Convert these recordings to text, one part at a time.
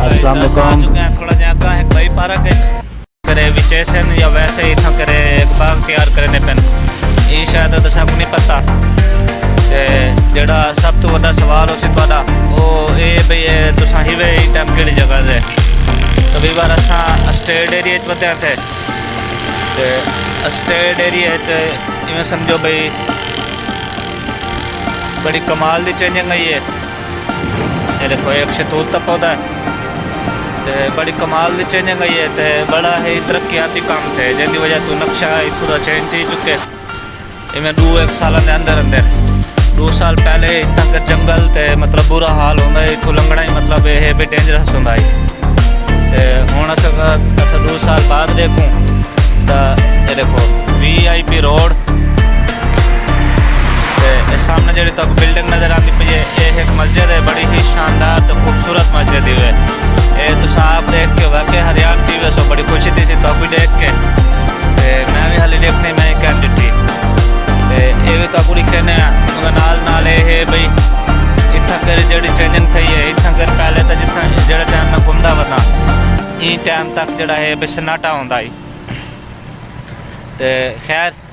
अस्सलाम वालेकुम। थोड़ा जगह है कई पार्क करे विचेसन या वैसे ही था करे एक बाग तैयार करने पेन ये शायद तो सबको नहीं पता ते जेड़ा सब तो बड़ा सवाल हो तुहाडा वो ये भाई तुसा हिवे टाइम केड़ी जगह से कभी बार असा स्टेट एरिया च बदे थे ते स्टेट एरिया च इवें समझो भाई बड़ी कमाल दी चेंजिंग आई है। ये देखो एक शतूत का पौधा है तो बड़ी कमाल की चेंजिंग आई है तो बड़ा ही तरक्याती काम थे जिसकी वजह तो नक्शा इतों का चेंज थी चुके इवें 2-1 साल के अंदर अंदर 2 साल पहले इतना कर जंगल थे मतलब बुरा हाल होंदा इतों लंघना ही मतलब ये भी डेंजरस होंदा तो हुण अस 2 साल बाद देखूँ तो ये देखो VIP रोड सामने जी तक बिल्डिंग नज़र आती पई है ये एक मस्जिद है बड़ी ही शानदार तो खूबसूरत मस्जिद है ये तो आप देख के वाकई हरियाणा थी वैसे बड़ी खुशी थी तो भी देख के मैं भी हाली देखने में कैंडी थी ये भी तो पूरी कहने नाल ये भाई इतना कर जी चेंजिंग थी है इतना कर पहले तो जितना जो टाइम मैं घूमता वता ई टाइम तक जोड़ा है भी सन्नाटा होंदा ही तो खैर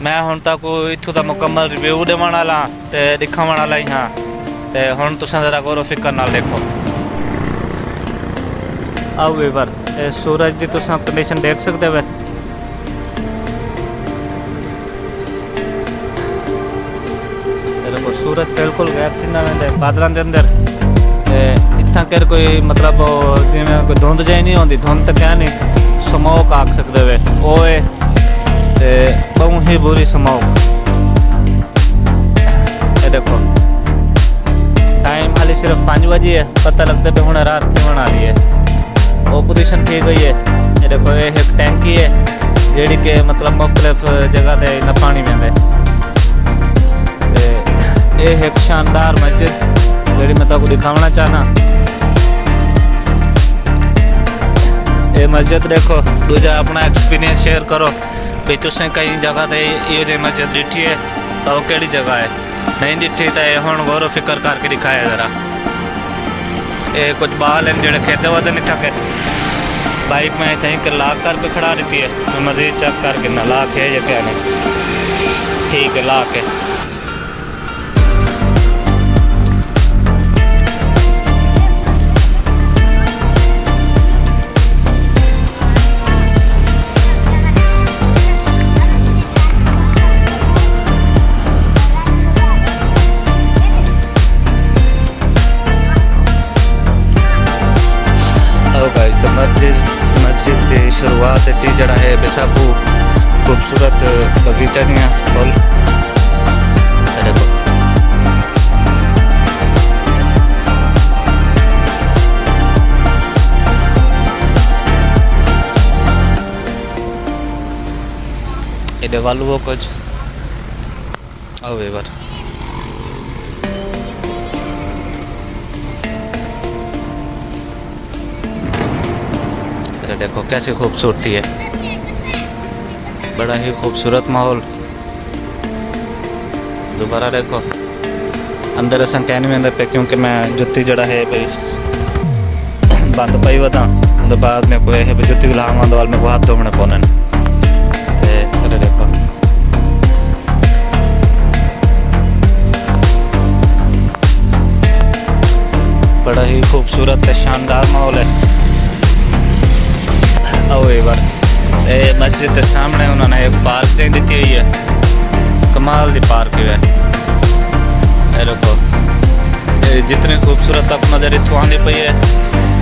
मैं हुण तक इत्थों का मुकम्मल रिव्यू देवन वाला तो दिखावन वाला ही हाँ तो हुण तुसां जरा गौर फिकर नाल देखो। आओ वीवर सूरज की तुसां कंडीशन देख सकते हो देखो सूरज बिल्कुल गैप थी ना बादलों के अंदर इतना कर कोई मतलब जिवें कोई धुंध जी नहीं होंदी धुंध तो क्या नहीं स्मोक आख सकते वे ओए बहु ही बुरी स्मोक ये देखो टाइम हाली सिर्फ 5 बजे है पता लगता है हूँ रात थी होने वाली है वो पोजीशन ठीक गई है। ये देखो ये एक टैंकी है जी के मतलब मुख्तलिफ जगह से इतना पानी मिलता है ये एक शानदार मस्जिद जी मैं तुमको दिखाना चाहना ये मस्जिद देखो दूजा अपना एक्सपीरियंस शेयर करो भी तुसें कई जगह ते ये मस्जिद डिठी है तो वो केड़ी जगह है नहीं डिठी तो हुण गौर फिक्र करके दिखाया जरा ये कुछ बाल हैं जो खेते वह नहीं थके बाइक में इतनी कर लाक करके खड़ा देती है मैं मजीद चेक करके ना लाक है या क्या नहीं ठीक है लाक है। तो मस्जिद की शुरुआत जी जड़ा है बेसाखू खूबसूरत बगीचा दियाँ फुल देखो ये वालू वो कुछ आओ एक बार देखो कैसी खूबसूरती है बड़ा ही खूबसूरत माहौल दोबारा देखो अंदर असा कह नहीं आंदा पे क्योंकि मैं जुत्ती जड़ा है भाई बंद पाई वता उनके बाद में कोई है भाई जुत्ती लावा वाल में को हाथ धोने पौने ते देखो बड़ा ही खूबसूरत शानदार माहौल है। आओ एक बार मस्जिद के सामने उन्होंने एक पार्क दे दी हुई है कमाल की पार्क है ये देखो जितनी खूबसूरत तक नज़र इतों आती पई है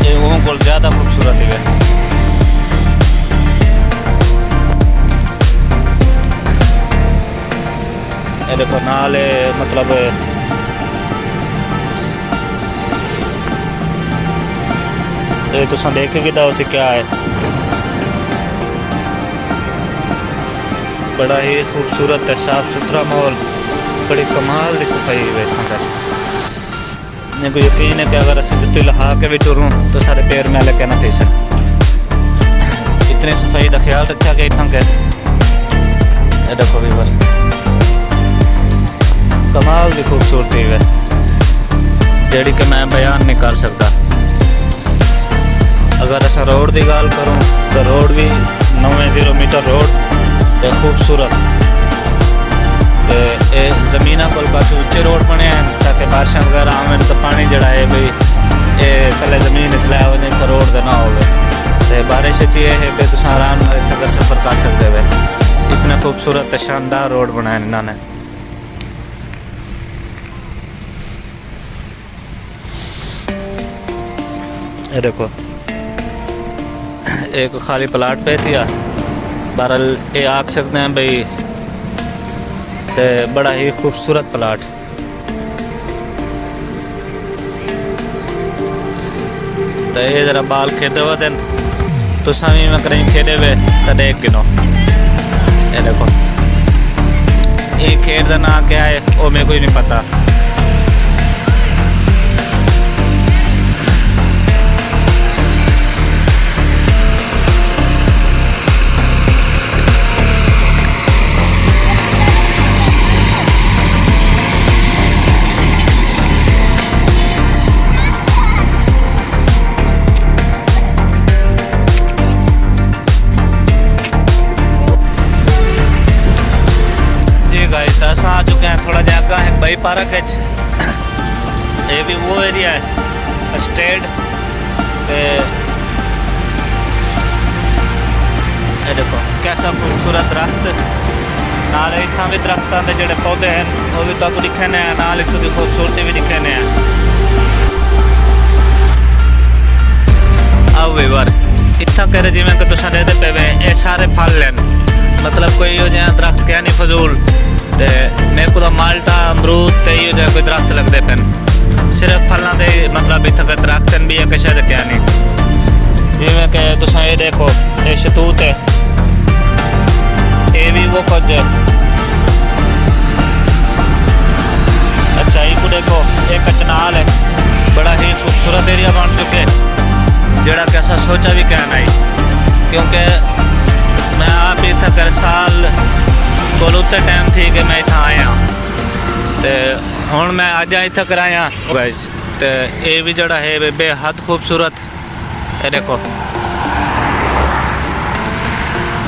ये वहाँ को ज़्यादा खूबसूरत है ये देखो नाल मतलब ये तुम देख भी था उसे क्या है बड़ा ही खूबसूरत है साफ सुथरा माहौल बड़ी कमाल की सफाई है मेरे को यकीन है कि अगर असं जुत्ती लहा के भी टुरूँ तो सारे पैर मैले के ना थे सर इतनी सफाई का ख्याल रखा कि इतना कैसे देखो भी बस कमाल की खूबसूरती है जी कि मैं बयान नहीं कर सकता। अगर अस रोड की गल करूँ तो रोड भी 90 मीटर रोड तो खूबसूरत। तो ये जमीन को काफ़ी उच्चे रोड बने हैं ताकि बारिशा वगैरह आवन तो पानी जड़ा है भाई ये थले जमीन चलाया वजे तो रोड का ना हो। तो बारिश ये है भाई तुम आराम इतना सफ़र कर सकते हो। इतना खूबसूरत शानदार रोड बनाया इन्होंने। ये देखो एक खाली प्लाट पे थी बहरहाल ये आख सकते हैं भाई ते बड़ा ही खूबसूरत प्लाट। तो ये जरा बाल खेदे हुए दिन तो भी मैं कहीं खेदे हुए तो देख गिनो। ये देखो ये खेड का ना क्या है वो मेरे को ही नहीं पता। आ चुके हैं थोड़ा जगह है भाई पार्क है। ये भी वो एरिया है स्टेड। ये देखो कैसा खूबसूरत दरख्त नाल इतना भी दरख्तों के जोड़े पौधे हैं वो भी तो दिखने हैं नाल इतों की खूबसूरती भी दिखने हैं। आओ भी बार इतना कह रहे जिमें कि तुम देते पे वे ये सारे फल लेन मतलब कोई यो जहाँ दरख्त क्या नहीं फजूल। तो मेरे को तो माल्टा अमरूद तो यो जो कोई दरख्त लगते पेन सिर्फ फलों के मतलब इतने दरख्त भी है कि शायद क्या नहीं। जिमें कि तुम ये देखो ये शतूत है ये भी वो कुछ है। अच्छा ये को देखो ये कचनाल है बड़ा ही खूबसूरत एरिया बन चुके जड़ा कैसा सोचा भी क्या नहीं। क्योंकि मैं आप इतना कर साल को उत्तर टाइम थी कि मैं इतना आया तो हूँ मैं अज इतना कराया गाइस। तो ये भी जड़ा है बेहद खूबसूरत। ये देखो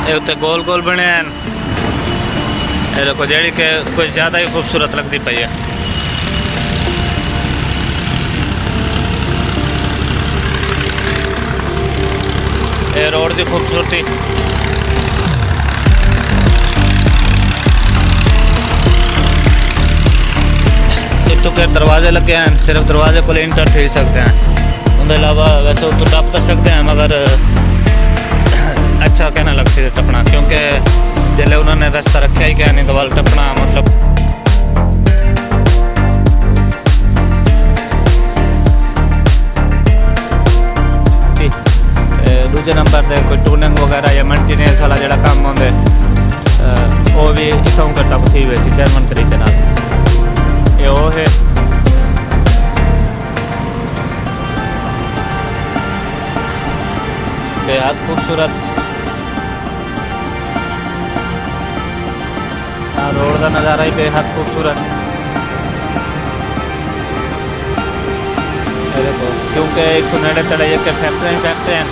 ये उत्ते गोल गोल बने हैं। ये देखो जी कि कुछ ज़्यादा ही खूबसूरत लगती पई है। ये रोड की खूबसूरती इतों के दरवाजे लगे हैं सिर्फ दरवाजे को इंटर थी सकते हैं उनके अलावा वैसे उतो टप कर सकते हैं मगर अच्छा कहना लग से टपना क्योंकि जल्द उन्होंने रास्ता रखा ही क्या नहीं तो वाल टपना मतलब दूजे नंबर दे कोई टूनिंग वगैरह या मेंटेनेंस वाला जो काम होंगे वो भी इतों के टप थी वैसी जर्मन तरीके नाल। ये वो है बेहद खूबसूरत रोड का नज़ारा ही बेहद खूबसूरत। क्योंकि एक तो नेड़े तड़े एक फैक्ट्री हैं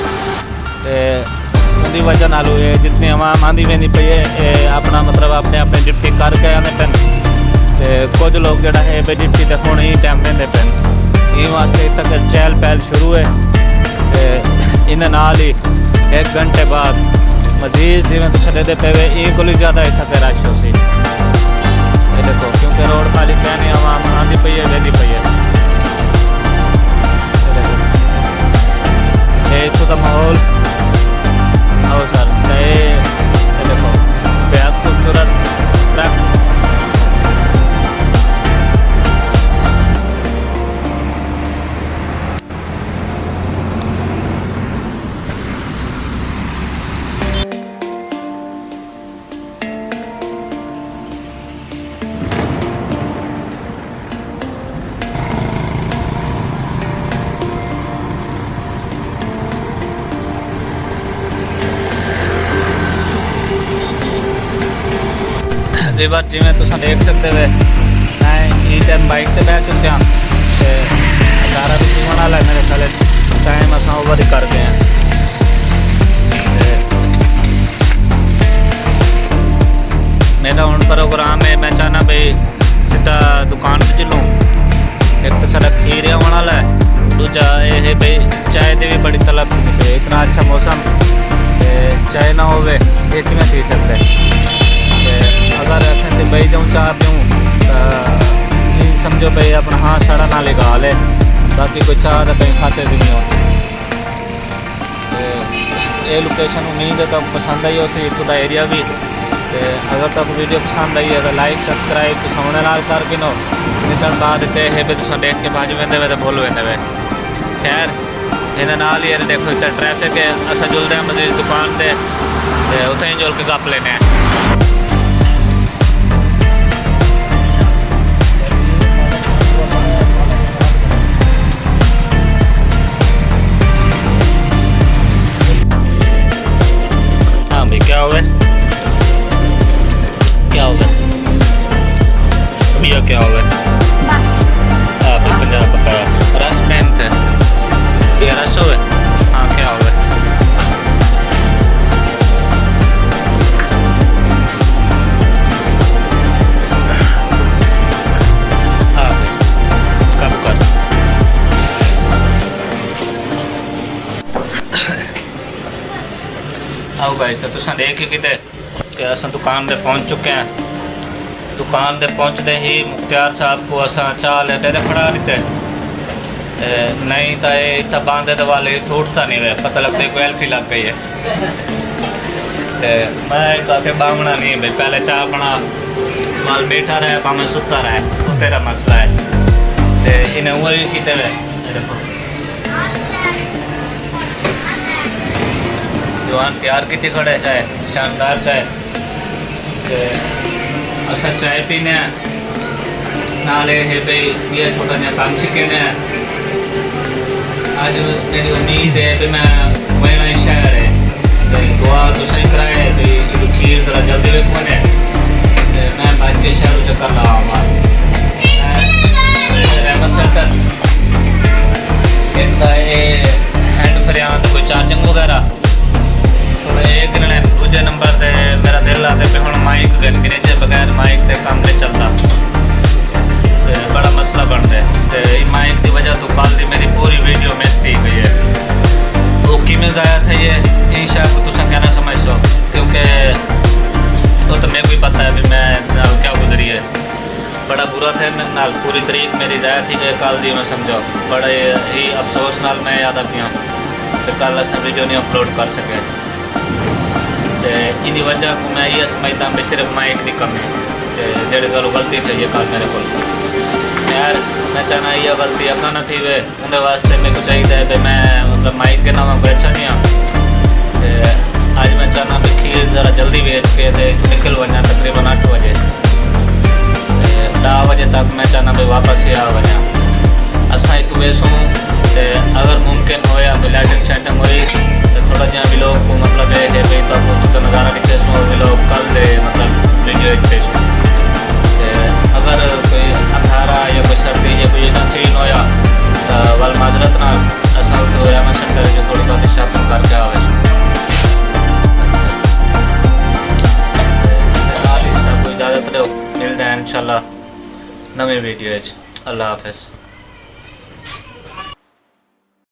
उनकी वजह नाल ये जितनी आवाम आँधी वही पई है अपना मतलब अपने अपने डिप्टी करके आने पेन। तो कुछ लोग जोड़ा है बे डिप्टी तो हूँ ही टाइम देंगे पेन इन वास्ते तक चहल पहल शुरू है। इन नाल ही 1 घंटे बाद मजीद जिमें तुम देते पे ये को ज़्यादा इतना रश हो सी। ये देखो क्योंकि रोड खाली क्या नहीं आवाम आँधी पई है वेदी पई है। इतों का माहौल आओ सर ये देखो बेहद खूबसूरत ट्रक। रिवर जिमें तुम देख सकते हो मैं ई टाइम बाइक पर बह चुका 11 भी घूमने वाला है मेरे ख्याल। टाइम अस ओवर ही कर गए हैं। मेरा हूँ प्रोग्राम है, मैं चाहना भाई सीधा दुकान पर चलूँ। एक तो सारा खीर होने वाला है, दूजा ये है भाई चाय की भी बड़ी तलब। इतना अच्छा मौसम चाय ना होवे ये कि थी सकते। अगर असें बही दूँ चाह दूँ तो समझो भाई अपना हाँ साड़ा ना लगा ले, बाकी कोई चाह तो कहीं खाते भी नहीं हो। ये लोकेशन उम्मीद है तक पसंद आई हो सी इतों का एरिया भी। अगर तक वीडियो पसंद आई है तो लाइक सब्सक्राइब तो सोने लाल करके नो निकल बाद है भी तुम देख के बाजू वेंदे वे तो भूल वेंदे वे। खैर ये नाल ही देखो इतना ट्रैफिक है, असा जुलते हैं मजीद दुकान से उतना ही जुल के गप लेने हैं। हाँ भाई क्या हुआ, क्या होगा भैया, क्या होगा? हाँ फिर पंजाब का रस पेन थे, ये रस होगा। हाँ क्या होगा? हाँ कब कर आओ भाई तो तुम देख ही किते कि अस दुकान पे पहुंच चुके हैं। दुकान पे पहुंचते ही मुख्तियार साहब को असा चाह लेटे तो खड़ा लेते नहीं तो ये इतना बांधे तो वाले थोड़ता नहीं हुआ, पता लगता है कोई एल्फी लग गई है। मैं कहते बामना नहीं भाई, पहले चाह बना वाल बैठा रहे भावें सुता रहे, वो तेरा मसला है। इन्हें वही सीते हुए जवान तैयार की खड़े चाय, शानदार चाय। असा चाय पीने नाले है भाई ये छोटा जहा काम सीखे ने। आज मेरी उम्मीद है कि मैं वही शहर है भाई दुआ तो सही कराए भाई खीर जरा जल्दी वेखो ने। मैं भाज के शहर चक्कर रहा हूँ रहमत सेंटर। एक हैंड फ्री कोई चार्जिंग वगैरह थोड़ा एक गिरने, दूजे नंबर पे मेरा दिल आते पे हम माइक गन के नीचे बगैर माइक के काम नहीं चलता, बड़ा मसला बनता है। तो माइक की वजह तो कल की मेरी पूरी वीडियो मिस थी गई है। वो किमें ज़ाया था ये इन शायद को तुम कहना समझ सो, क्योंकि तो मेरे को ही पता है भी मैं क्या गुजरी है। बड़ा बुरा था मेरे नाल, पूरी तरीक मेरी ज़ाया थी कि कल दी मैं समझो बड़े ही अफसोस नाल मैं याद आती हूँ कि कल अस वीडियो नहीं अपलोड कर सके। इन वजह को मैं ये समझता भी सिर्फ माइक की कमी जेड़ी गल गलती थी ये कल मेरे को। यार मैं चाहना ये गलती अपना न थी वे उनके वास्ते मेरे को चाहिए है मैं मतलब माइक के नाम कोई अच्छा नहीं हाँ। आज मैं चाहना भी खीर ज़रा जल्दी बेच के तो निकल वजा तकरीबन 8 बजे 10 बजे तक मैं चाहना भी वापस ही आ वजा। असा एक वेसूँ अगर मुमकिन हो तो लाइटिंग शाइटिंग हुई तो थोड़ा जहाँ भी लोग को मतलब है भाई तो नज़ारा दिखते सो भी लोग कल दे मतलब वीडियो दिखते सो। अगर कोई अंधारा या कोई सर्दी या कोई इतना सीन होया तो वाल माजरत ना असा तो रहमत सेंटर जो थोड़ी बहुत शॉपिंग करके आवे सबको इजाज़त दो। मिलते हैं इंशाल्लाह नवी वीडियो। अल्लाह हाफिज़।